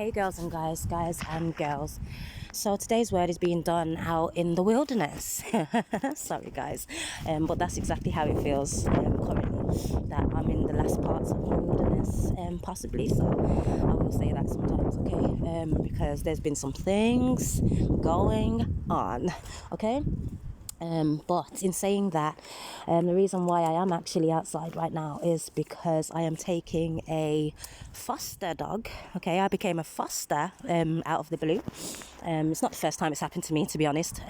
Hey girls and guys and girls. So today's word is being done out in the wilderness. Sorry guys, but that's exactly how it feels currently, that I'm in the last parts of the wilderness, possibly. So I will say that sometimes, okay, because there's been some things going on, okay. But in saying that, the reason why I am actually outside right now is because I am taking a foster dog. Okay, I became a foster out of the blue. It's not the first time it's happened to me, to be honest.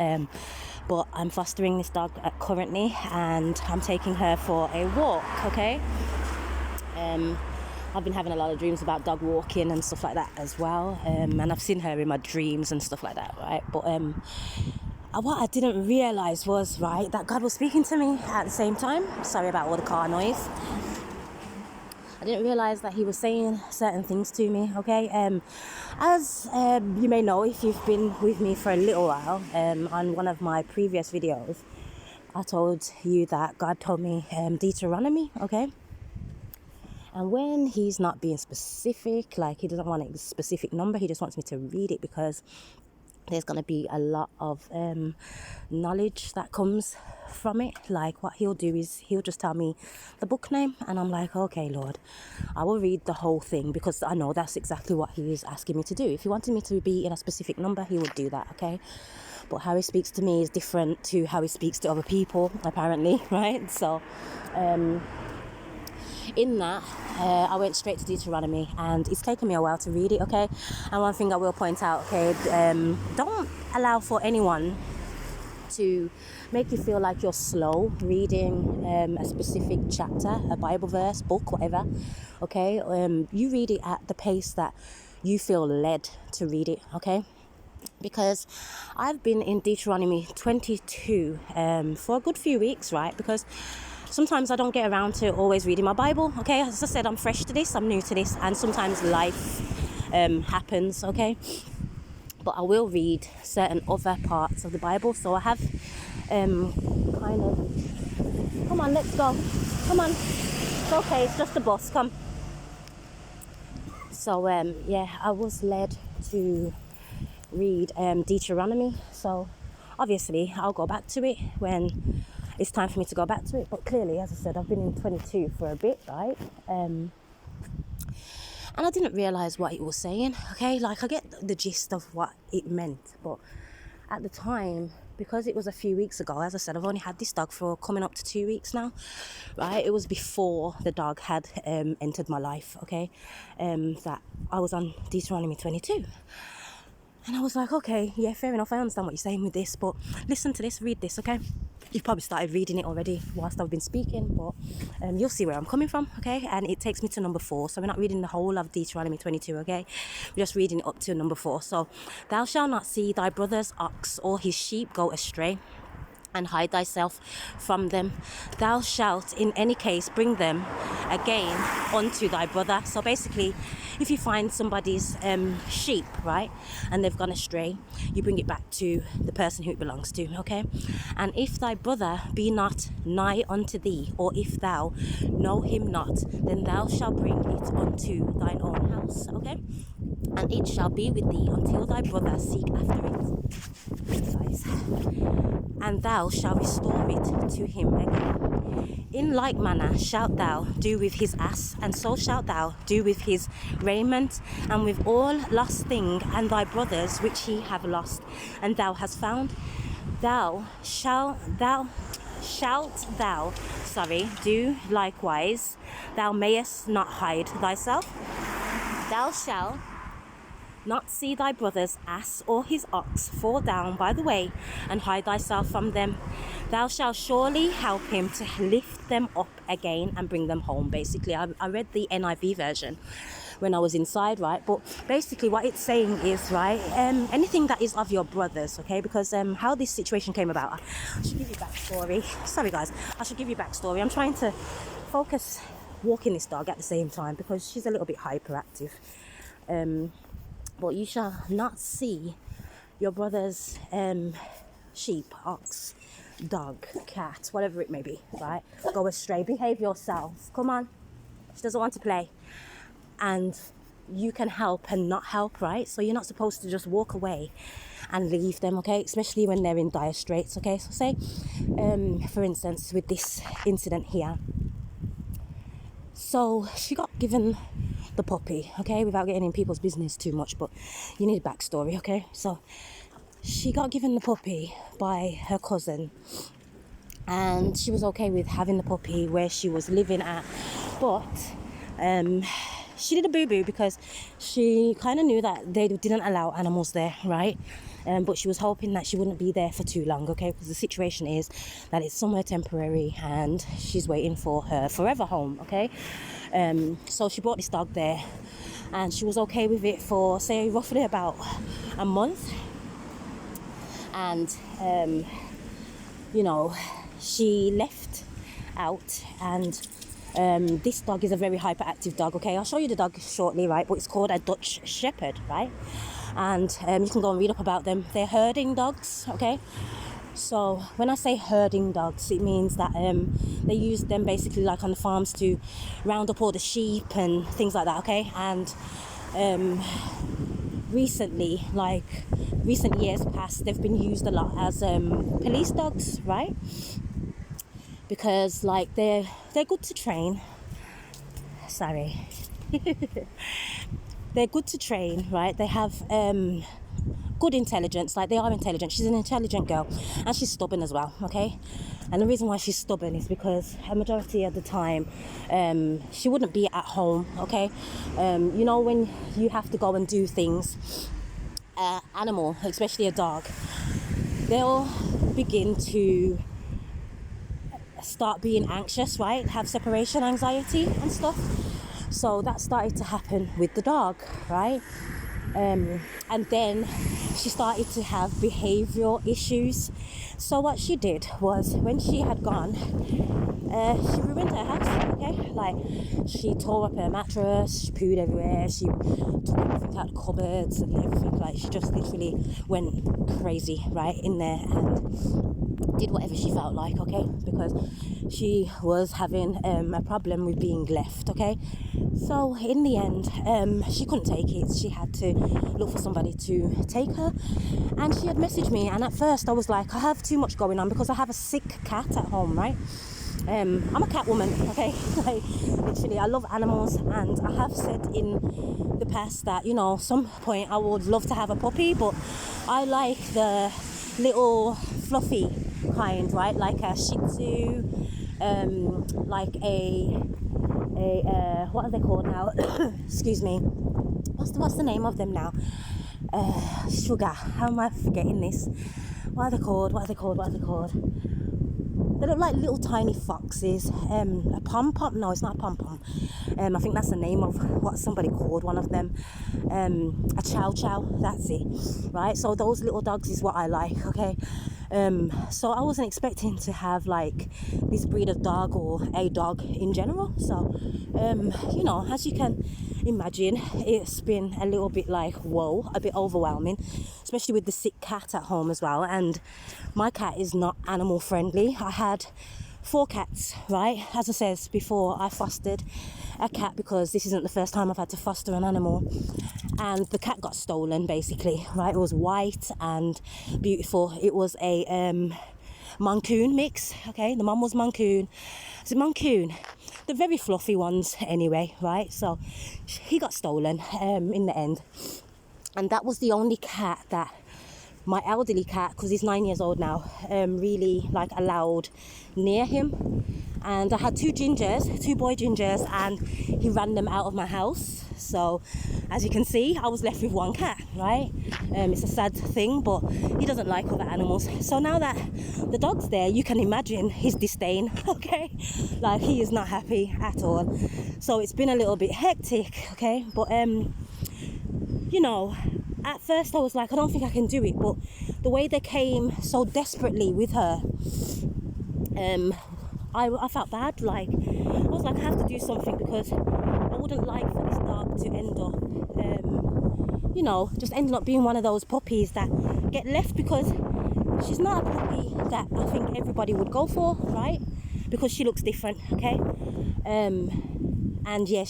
But I'm fostering this dog currently, and I'm taking her for a walk. Okay. I've been having a lot of dreams about dog walking and stuff like that as well. And I've seen her in my dreams and stuff like that, right? But what I didn't realise was, right, that God was speaking to me at the same time. Sorry about all the car noise. I didn't realise that he was saying certain things to me, okay? As you may know, if you've been with me for a little while, on one of my previous videos, I told you that God told me Deuteronomy, okay? And when he's not being specific, like he doesn't want a specific number, he just wants me to read it because there's going to be a lot of knowledge that comes from it. Like what he'll do is he'll just tell me the book name, and I'm like, okay Lord, I will read the whole thing, because I know that's exactly what he is asking me to do. If he wanted me to be in a specific number, he would do that, okay? But how he speaks to me is different to how he speaks to other people, apparently, right? So in that, I went straight to Deuteronomy, and it's taken me a while to read it, okay? And one thing I will point out, okay, don't allow for anyone to make you feel like you're slow reading a specific chapter, a Bible verse, book, whatever, okay? You read it at the pace that you feel led to read it, okay? Because I've been in Deuteronomy 22 for a good few weeks, right? Because sometimes I don't get around to always reading my Bible, okay? As I said, I'm fresh to this, I'm new to this, and sometimes life happens, okay? But I will read certain other parts of the Bible, so I have kind of... Come on, let's go. Come on. It's okay, it's just a bus, come. So, yeah, I was led to read Deuteronomy, so obviously I'll go back to it when it's time for me to go back to it. But clearly, as I said, I've been in 22 for a bit, right? And I didn't realise what it was saying, okay? Like, I get the gist of what it meant, but at the time, because it was a few weeks ago, as I said, I've only had this dog for coming up to 2 weeks now, right? It was before the dog had entered my life, okay? That I was on Deuteronomy 22. And I was like, okay, yeah, fair enough, I understand what you're saying with this, but listen to this, read this, okay? You've probably started reading it already whilst I've been speaking, but you'll see where I'm coming from, okay? And it takes me to number 4, so we're not reading the whole of Deuteronomy 22, okay? We're just reading it up to number 4. So, thou shalt not see thy brother's ox or his sheep go astray, and hide thyself from them. Thou shalt in any case bring them again unto thy brother. So basically, if you find somebody's sheep, right, and they've gone astray, you bring it back to the person who it belongs to, okay? And if thy brother be not nigh unto thee, or if thou know him not, then thou shalt bring it unto thine own house, okay? And it shall be with thee until thy brother seek after it. And thou shalt restore it to him again. In like manner shalt thou do with his ass, and so shalt thou do with his raiment, and with all lost thing, and thy brothers which he have lost, and thou hast found. Shalt thou do likewise. Thou mayest not hide thyself. Thou shalt not see thy brother's ass or his ox fall down by the way, and hide thyself from them. Thou shalt surely help him to lift them up again and bring them home. Basically, I read the NIV version when I was inside, right? But basically what it's saying is, right, anything that is of your brothers, okay? Because how this situation came about, I should give you backstory. Sorry guys, I should give you backstory. I'm trying to focus walking this dog at the same time because she's a little bit hyperactive. But you shall not see your brother's sheep, ox, dog, cat, whatever it may be, right? Go astray. Behave yourself. Come on. She doesn't want to play. And you can help and not help, right? So you're not supposed to just walk away and leave them, okay? Especially when they're in dire straits, okay? So say, for instance, with this incident here. So she got given the puppy, okay? Without getting in people's business too much, but you need a backstory, okay? So she got given the puppy by her cousin, and she was okay with having the puppy where she was living at, but she did a boo-boo because she kind of knew that they didn't allow animals there, right? But she was hoping that she wouldn't be there for too long, okay? Because the situation is that it's somewhere temporary and she's waiting for her forever home, okay? So she brought this dog there, and she was okay with it for, say, roughly about a month. And, you know, she left out, and this dog is a very hyperactive dog, okay? I'll show you the dog shortly, right? But it's called a Dutch Shepherd, right? And you can go and read up about them. They're herding dogs, okay? So when I say herding dogs, it means that they use them basically like on the farms to round up all the sheep and things like that, okay? And recently, like recent years past, they've been used a lot as police dogs, right? Because like they're good to train. Sorry. They're good to train, right? They have good intelligence, like they are intelligent. She's an intelligent girl, and she's stubborn as well, okay? And the reason why she's stubborn is because a majority of the time she wouldn't be at home, okay? You know, when you have to go and do things, animal, especially a dog, they'll begin to start being anxious, right? Have separation anxiety and stuff. So that started to happen with the dog, right? And then she started to have behavioural issues. So what she did was, when she had gone, she ruined her house, okay? Like, she tore up her mattress, she pooed everywhere, she took everything out of the cupboards and everything. Like, she just literally went crazy, right, in there, and did whatever she felt like, okay? Because she was having a problem with being left, okay? So in the end, she couldn't take it. She had to look for somebody to take her, and she had messaged me, and at first I was like, I have too much going on because I have a sick cat at home, right? I'm a cat woman, okay? Like, literally, I love animals, and I have said in the past that, you know, some point I would love to have a puppy, but I like the little fluffy kind, right? Like a Shih Tzu, like a what are they called now? Excuse me. What's the name of them now? Sugar. How am I forgetting this? What are they called? They look like little tiny foxes. A pom-pom? No, it's not a pom-pom. I think that's the name of what somebody called one of them. A chow-chow, that's it. Right? So those little dogs is what I like, okay? So I wasn't expecting to have like this breed of dog or a dog in general. So, you know, as you can imagine, it's been a little bit like, whoa, a bit overwhelming, especially with the sick cat at home as well. And my cat is not animal friendly. I had 4 cats, right? As I said before, I fostered a cat because this isn't the first time I've had to foster an animal, and the cat got stolen basically, right? It was white and beautiful. It was a Mancoon mix, okay? The mum was Mancoon. It's a Mancoon. They're very fluffy ones anyway, right? So he got stolen in the end, and that was the only cat that my elderly cat, because he's 9 years old now, really like allowed near him. And I had 2 boy gingers, and he ran them out of my house. So as you can see, I was left with 1 cat, right? It's a sad thing, but he doesn't like other animals. So now that the dog's there, you can imagine his disdain, okay? Like, he is not happy at all. So it's been a little bit hectic, okay? But you know, at first I was like, I don't think I can do it, but the way they came so desperately with her, I felt bad. Like, I was like, I have to do something, because I wouldn't like for this dog to end up, you know, just ending up being one of those puppies that get left, because she's not a puppy that I think everybody would go for, right? Because she looks different, okay? And and yeah,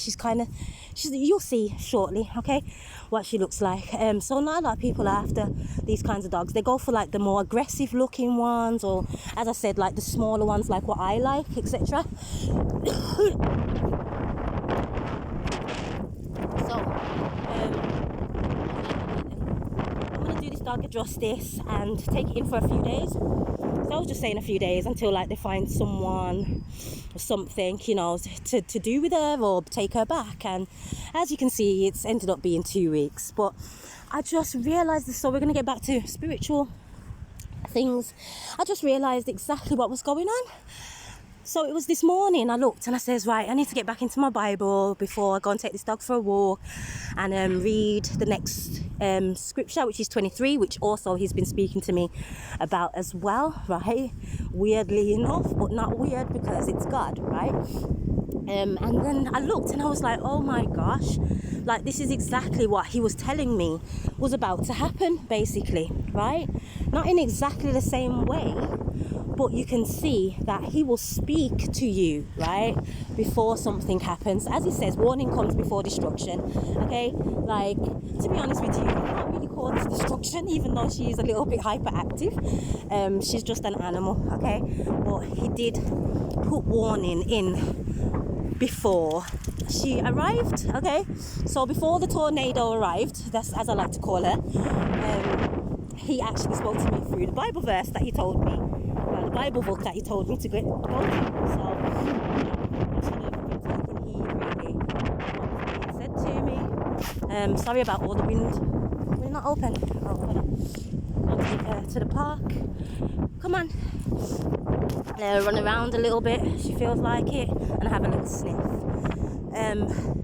you'll see shortly, okay, what she looks like. So not a lot of people are after these kinds of dogs. They go for like the more aggressive looking ones, or as I said, like the smaller ones, like what I like, etc. So I'm gonna do this dog a justice and take it in for a few days. So I was just saying a few days until like they find someone or something, you know, to do with her or take her back. And as you can see, it's ended up being 2 weeks. But I just realized this, so we're gonna get back to spiritual things. I just realized exactly what was going on. So it was this morning, I looked and I says, right, I need to get back into my Bible before I go and take this dog for a walk and read the next scripture, which is 23, which also he's been speaking to me about as well, right? Weirdly enough, but not weird because it's God, right? And then I looked and I was like, oh my gosh, like this is exactly what he was telling me was about to happen, basically, right? Not in exactly the same way, but you can see that he will speak to you, right, before something happens. As he says, warning comes before destruction, okay? Like, to be honest with you, you can't really call this destruction, even though she is a little bit hyperactive. She's just an animal, okay? But he did put warning in before she arrived, okay? So before the tornado arrived, that's as I like to call her, he actually spoke to me through the Bible verse that he told me, the Bible book that he told me to go to. So I should have been taking heed really what was being said to me. Sorry about all the wind. We're not open. Oh, hold on. I'll take her to the park. Come on. Run around a little bit. She feels like it, and have a little sniff.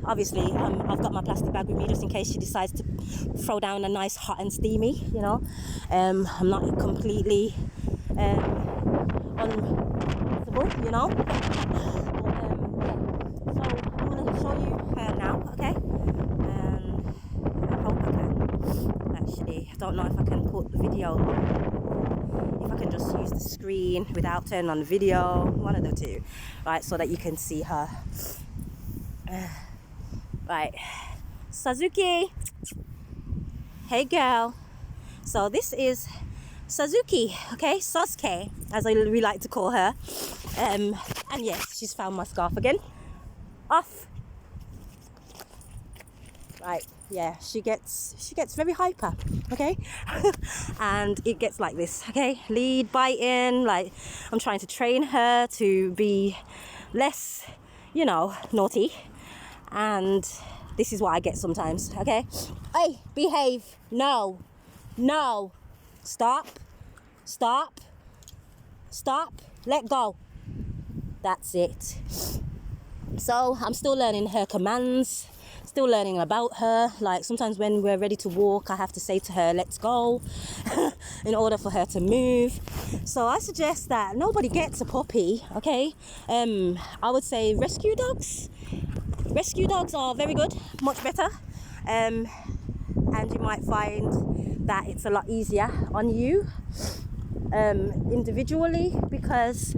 Obviously, I've got my plastic bag with me just in case she decides to throw down a nice hot and steamy, you know. I'm not completely unreasonable, you know. But, yeah. So I'm going to show you her now, okay? And I hope I can. Actually, I don't know if I can put the video on. If I can just use the screen without turning on the video, one of the two, right, so that you can see her. Right, Sasuke, hey girl. So this is Sasuke, okay, Sasuke, as we like to call her. And yes, she's found my scarf again. Off. Right, yeah, she gets very hyper, okay? And it gets like this, okay? Lead biting, like I'm trying to train her to be less, you know, naughty. And this is what I get sometimes, okay? Hey, behave. No, stop, let go. That's it. So I'm still learning her commands, still learning about her. Like sometimes when we're ready to walk, I have to say to her, let's go, in order for her to move. So I suggest that nobody gets a puppy, okay? I would say rescue dogs are very good, much better, and you might find that it's a lot easier on you individually, because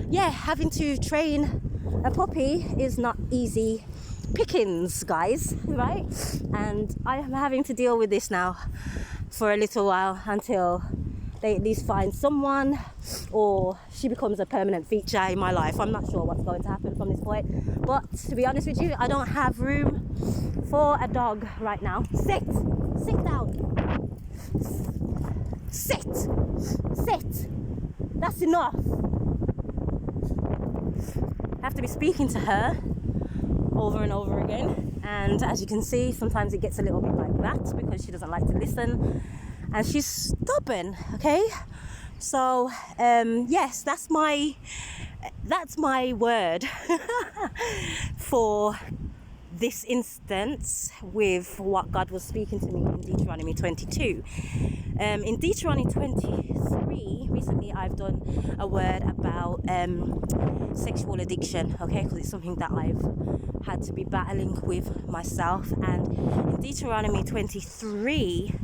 yeah, having to train a puppy is not easy pickings, guys, right? And I am having to deal with this now for a little while until they at least find someone or she becomes a permanent feature in my life. I'm not sure what's going to happen from this point, but to be honest with you, I don't have room for a dog right now. Sit down, sit, that's enough. I have to be speaking to her over and over again, and as you can see, sometimes it gets a little bit like that because she doesn't like to listen and she's stubborn, okay? So yes, that's my word for this instance with what God was speaking to me in Deuteronomy 22. In Deuteronomy 23, recently I've done a word about sexual addiction, okay, because it's something that I've had to be battling with myself. And in Deuteronomy 23,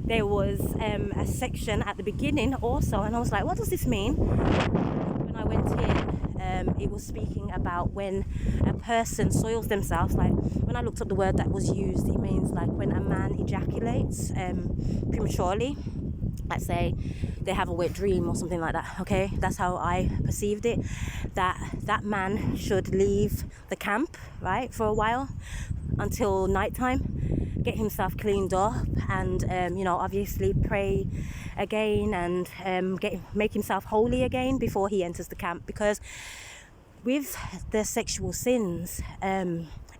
there was a section at the beginning also, and I was like, what does this mean? When I went in it was speaking about when a person soils themselves. Like when I looked up the word that was used, it means like when a man ejaculates prematurely. Let's say they have a wet dream or something like that. Okay, that's how I perceived it. That man should leave the camp, right, for a while until nighttime, get himself cleaned up, and obviously pray again, and make himself holy again before he enters the camp. Because with the sexual sins,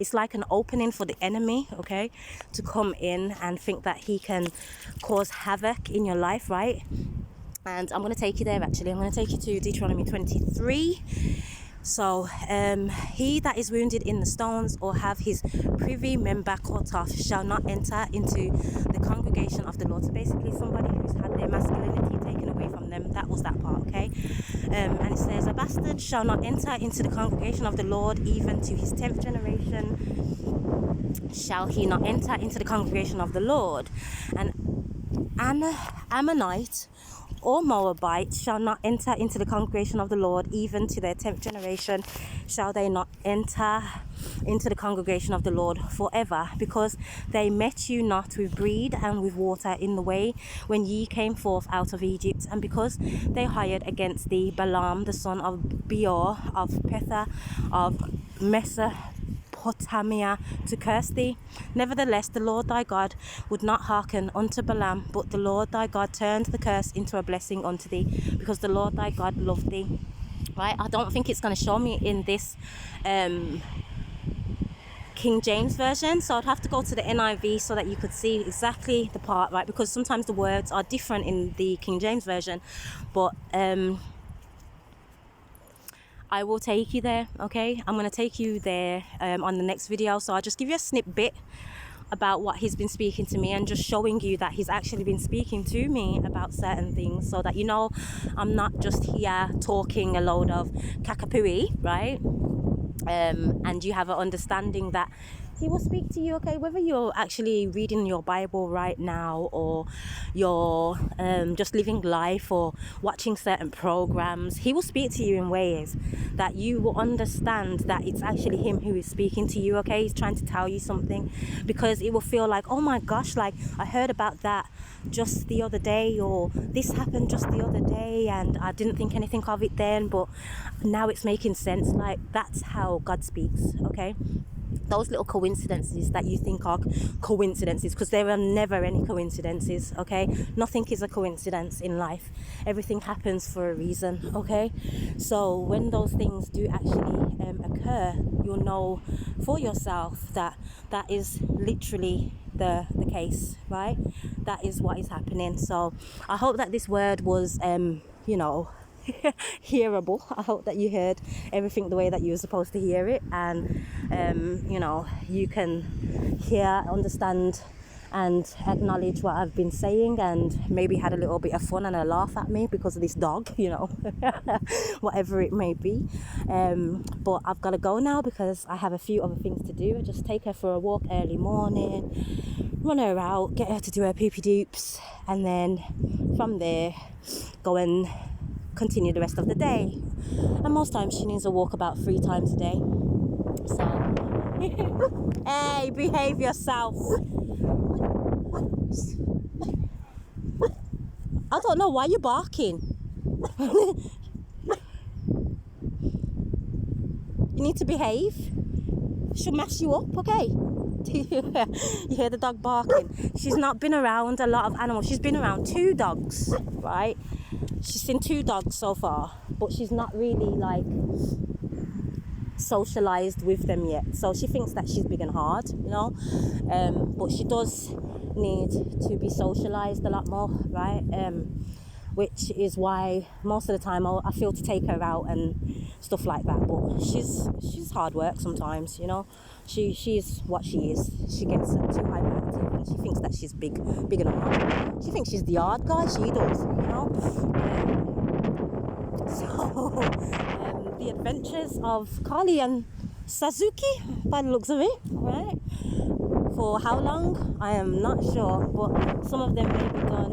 it's like an opening for the enemy, okay, to come in and think that he can cause havoc in your life, right? And I'm going to take you there. Actually, I'm going to take you to Deuteronomy 23. So, he that is wounded in the stones or have his privy member cut off shall not enter into the congregation of the Lord. So basically somebody who's had their masculinity taken away from them. That was that part, okay? And it says, a bastard shall not enter into the congregation of the Lord, even to his 10th generation shall he not enter into the congregation of the Lord. And an Ammonite or Moabite shall not enter into the congregation of the Lord, even to their 10th generation shall they not enter into the congregation of the Lord forever, because they met you not with bread and with water in the way when ye came forth out of Egypt, and because they hired against thee Balaam the son of Beor of Petha of Mesopotamia to curse thee. Nevertheless, the Lord thy God would not hearken unto Balaam, but the Lord thy God turned the curse into a blessing unto thee, because the Lord thy God loved thee. Right? I don't think it's going to show me in this King James version, so I'd have to go to the NIV so that you could see exactly the part, right? Because sometimes the words are different in the King James version, but I will take you there, okay? I'm going to take you there on the next video. So I'll just give you a snippet about what he's been speaking to me, and just showing you that he's actually been speaking to me about certain things, so that I'm not just here talking a load of kakapui, right? And you have an understanding that he will speak to you, okay, whether you're actually reading your Bible right now, or you're just living life or watching certain programs. He will speak to you in ways that you will understand that it's actually him who is speaking to you, okay? He's trying to tell you something, because it will feel like, oh my gosh, like I heard about that just the other day, or this happened just the other day and I didn't think anything of it then, but now it's making sense. Like, that's how God speaks, okay? Those little coincidences that you think are coincidences, because there are never any coincidences, okay? Nothing is a coincidence in life. Everything happens for a reason, okay? So when those things do actually occur, you'll know for yourself that that is literally the case, right? That is what is happening. So I hope that this word was hearable. I hope that you heard everything the way that you were supposed to hear it, and you can hear, understand and acknowledge what I've been saying, and maybe had a little bit of fun and a laugh at me because of this dog, whatever it may be. But I've got to go now because I have a few other things to do. I just take her for a walk early morning, run her out, get her to do her poopy doops, and then from there go and continue the rest of the day. And most times she needs a walk about 3 times a day. So hey, behave yourself. I don't know why you're barking. You need to behave. She'll mess you up, okay? You hear the dog barking? She's not been around a lot of animals. She's been around 2 dogs, right? She's seen 2 dogs so far, but she's not really like socialized with them yet. So she thinks that she's big and hard, but she does need to be socialized a lot more, right? Which is why most of the time I feel to take her out and stuff like that. But she's hard work sometimes, She's what she is. She gets too hyperactive and she thinks that she's big and hard. She thinks she's the hard guy. She does, So the adventures of Carly and Sasuke, by the looks of it, right? For how long, I am not sure, but some of them may be done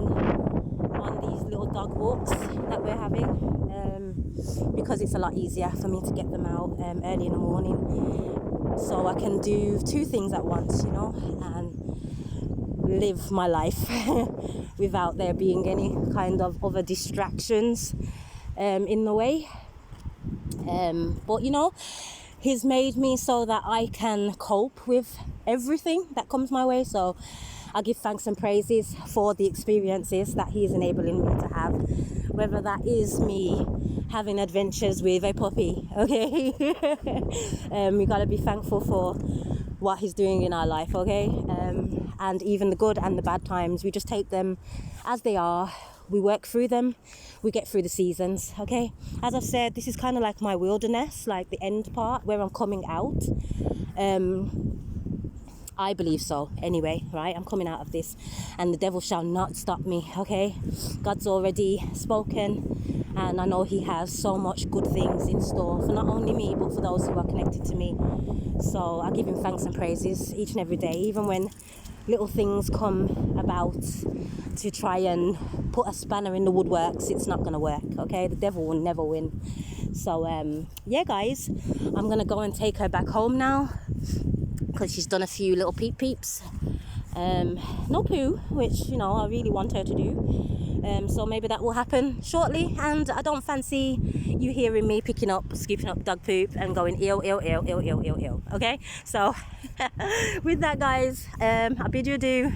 on these little dog walks that we're having. because it's a lot easier for me to get them out early in the morning, so I can do two things at once, you know, and live my life without there being any kind of other distractions in the way. But you know, he's made me so that I can cope with everything that comes my way. So I give thanks and praises for the experiences that he is enabling me to have, whether that is me having adventures with a puppy, okay? We gotta be thankful for what he's doing in our life, okay? And even the good and the bad times, we just take them as they are. We work through them, we get through the seasons, okay? As I've said, this is kind of like my wilderness, like the end part where I'm coming out. I believe so anyway, right? I'm coming out of this and the devil shall not stop me, okay? God's already spoken and I know he has so much good things in store for not only me but for those who are connected to me. So I give him thanks and praises each and every day, even when little things come about to try and put a spanner in the woodworks. It's not going to work, okay? The devil will never win. So yeah guys, I'm going to go and take her back home now, because she's done a few little peeps. No poo, which, you know, I really want her to do. So maybe that will happen shortly, and I don't fancy you hearing me scooping up dog poop and going ew, okay? So with that guys, I bid you adieu.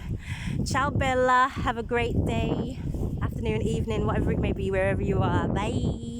Ciao Bella, have a great day, afternoon, evening, whatever it may be, wherever you are. Bye.